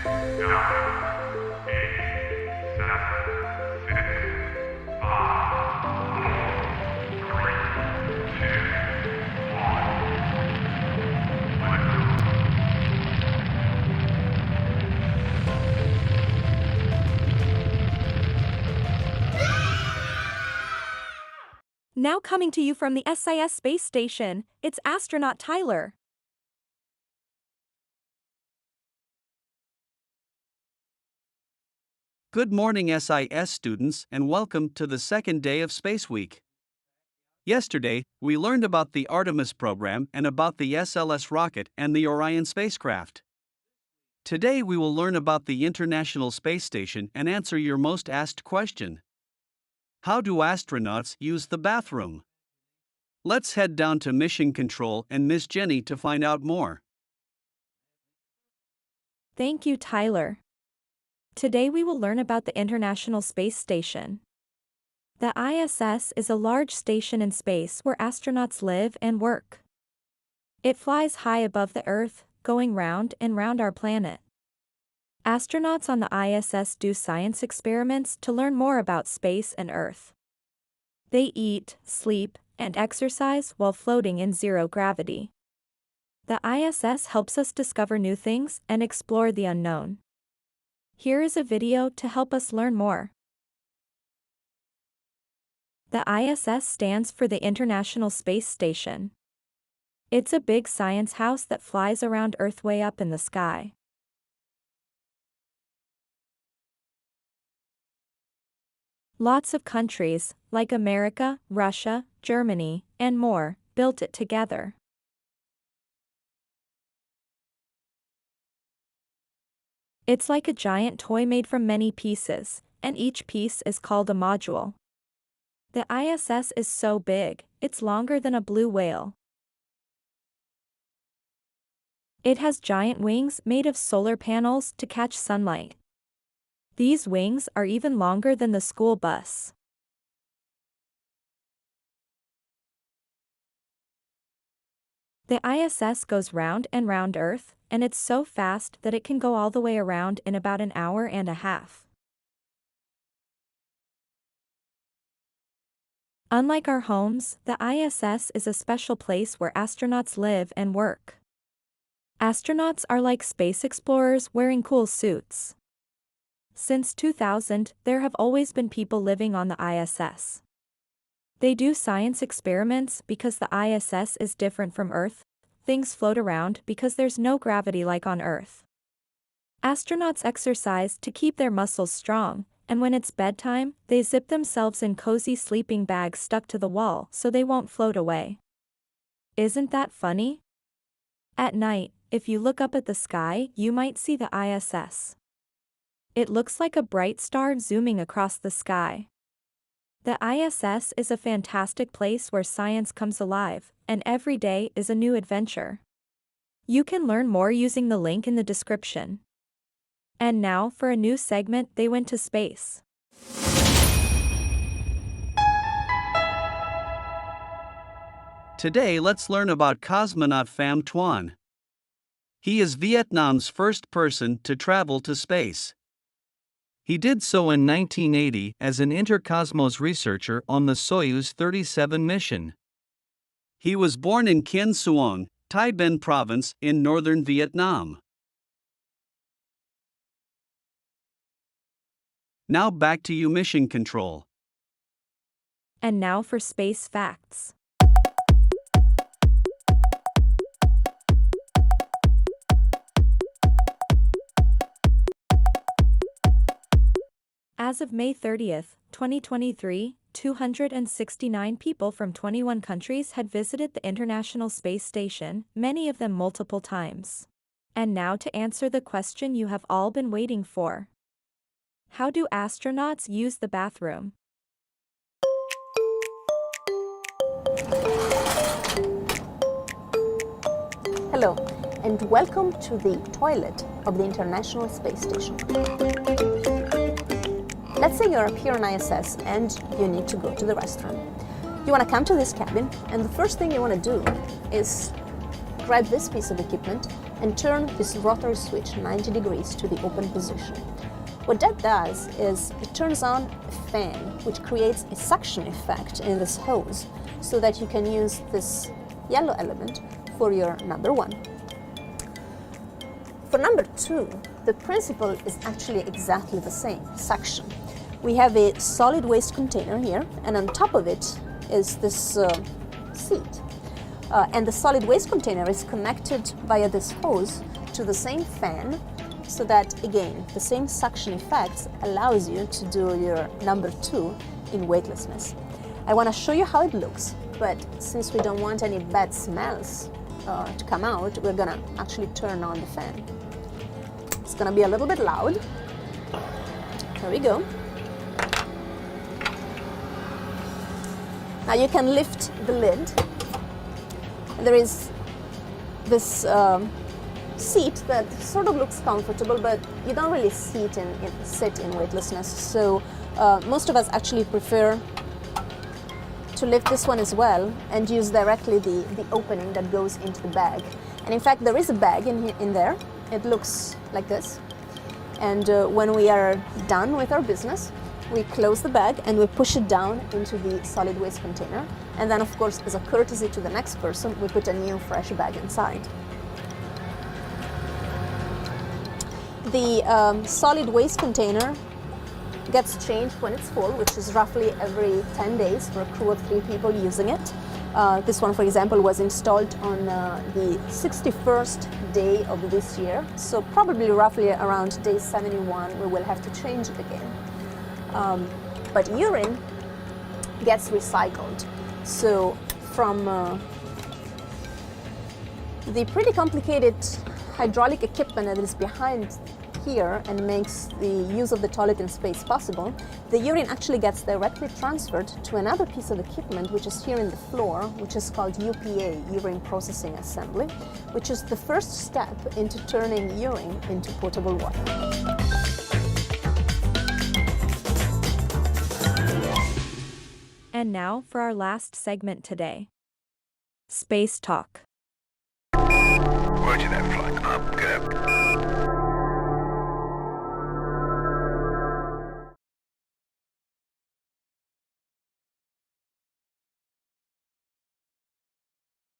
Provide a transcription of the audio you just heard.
Now coming to you from the SIS space station, it's astronaut Tyler. Good morning, SIS students, and welcome to the second day of Space Week. Yesterday, we learned about the Artemis program and about the SLS rocket and the Orion spacecraft. Today, we will learn about the International Space Station and answer your most asked question: how do astronauts use the bathroom? Let's head down to Mission Control and Miss Jenny to find out more. Thank you, Tyler. Today we will learn about the International Space Station. The ISS is a large station in space where astronauts live and work. It flies high above the Earth, going round and round our planet. Astronauts on the ISS do science experiments to learn more about space and Earth. They eat, sleep, and exercise while floating in zero gravity. The ISS helps us discover new things and explore the unknown. Here is a video to help us learn more. The ISS stands for the International Space Station. It's a big science house that flies around Earth way up in the sky. Lots of countries, like America, Russia, Germany, and more, built it together. It's like a giant toy made from many pieces, and each piece is called a module. The ISS is so big, it's longer than a blue whale. It has giant wings made of solar panels to catch sunlight. These wings are even longer than the school bus. The ISS goes round and round Earth, and it's so fast that it can go all the way around in about an hour and a half. Unlike our homes, the ISS is a special place where astronauts live and work. Astronauts are like space explorers wearing cool suits. Since 2000, there have always been people living on the ISS. They do science experiments because the ISS is different from Earth. Things float around because there's no gravity like on Earth. Astronauts exercise to keep their muscles strong, and when it's bedtime, they zip themselves in cozy sleeping bags stuck to the wall so they won't float away. Isn't that funny? At night, if you look up at the sky, you might see the ISS. It looks like a bright star zooming across the sky. The ISS is a fantastic place where science comes alive, and every day is a new adventure. You can learn more using the link in the description. And now for a new segment, They Went to Space. Today, let's learn about cosmonaut Pham Tuan. He is Vietnam's first person to travel to space. He did so in 1980 as an Intercosmos researcher on the Soyuz 37 mission. He was born in Kien Suong, Tay Ben Province, in northern Vietnam. Now back to you, Mission Control. And now for space facts. As of May 30, 2023, 269 people from 21 countries had visited the International Space Station, many of them multiple times. And now to answer the question you have all been waiting for. How do astronauts use the bathroom? Hello, and welcome to the toilet of the International Space Station. Let's say you're up here on ISS and you need to go to the restroom. You want to come to this cabin, and the first thing you want to do is grab this piece of equipment and turn this rotary switch 90 degrees to the open position. What that does is it turns on a fan, which creates a suction effect in this hose so that you can use this yellow element for your number 1. For number 2, the principle is actually exactly the same, suction. We have a solid waste container here, and on top of it is this seat. And the solid waste container is connected via this hose to the same fan, so that, again, the same suction effect allows you to do your number 2 in weightlessness. I want to show you how it looks, but since we don't want any bad smells to come out, we're going to actually turn on the fan. It's going to be a little bit loud. There we go. Now you can lift the lid. There is this seat that sort of looks comfortable, but you don't really sit in weightlessness. So most of us actually prefer to lift this one as well and use directly the opening that goes into the bag. And in fact, there is a bag in there. It looks like this. And when we are done with our business, we close the bag and we push it down into the solid waste container. And then, of course, as a courtesy to the next person, we put a new fresh bag inside. The solid waste container gets changed when it's full, which is roughly every 10 days for a crew of 3 people using it. This one, for example, was installed on the 61st day of this year. So probably roughly around day 71, we will have to change it again. But urine gets recycled. So from the pretty complicated hydraulic equipment that is behind here and makes the use of the toilet in space possible, the urine actually gets directly transferred to another piece of equipment which is here in the floor, which is called UPA, Urine Processing Assembly, which is the first step into turning urine into potable water. And now for our last segment today. Space Talk. Roger that,